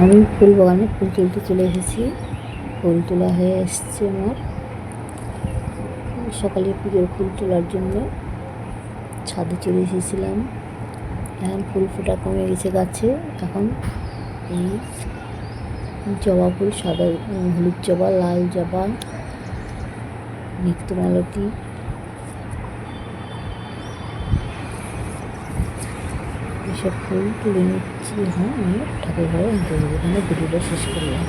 আমি ফুল বাগানে ফুল তুলতে চলে এসেছি। ফুল তোলা হয়ে এসছে আমার। সকালে পুজোর ফুল তোলার জন্য ছাদে চলে এসেছিলাম। এখন ফুল ফোটা কমে গেছে গাছে। এখন এই জবা ফুল, সাদা হলুদ জবা, লাল জবা, নিত্যমালতী, এসব ফুল তুলে নিচ্ছি। আমি ঠাকুর ঘরে আনতে যাবো। এখানে ভিডিওটা শেষ করলাম।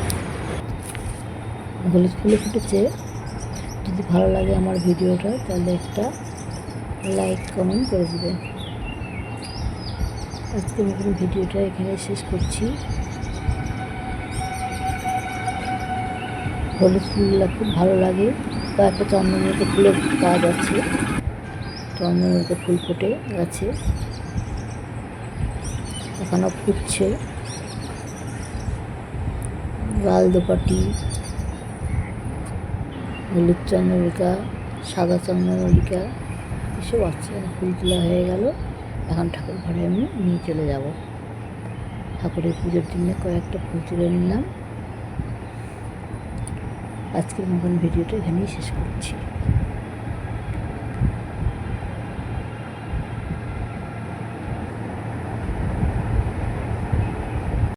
হলুদ ফুলে ফুটেছে। যদি ভালো লাগে আমার ভিডিওটা তাহলে একটা লাইক কমেন্ট করে দেবেন। আজকে নতুন ভিডিওটা এখানে শেষ করছি। হলুদ ফুলগুলো খুব ভালো লাগে। তারপর চন্দ্রমল্লিকা ফুলের গাছ আছে, চন্দ্রমল্লিকা ফুল ফোটে গাছে, এখানেও ফুটছে। লাল দোপাটি, হলুদ চন্দ্রমল্লিকা, সাদা চন্দ্রমল্লিকা, এসব আছে। ফুল তোলা হয়ে গেল। এখন ঠাকুর ঘরে আমি নিয়ে চলে যাব। ঠাকুরের পুজোর জন্য কয়েকটা ফুল তুলে নিলাম। আজকের মতন ভিডিওটা এখানেই শেষ করছি।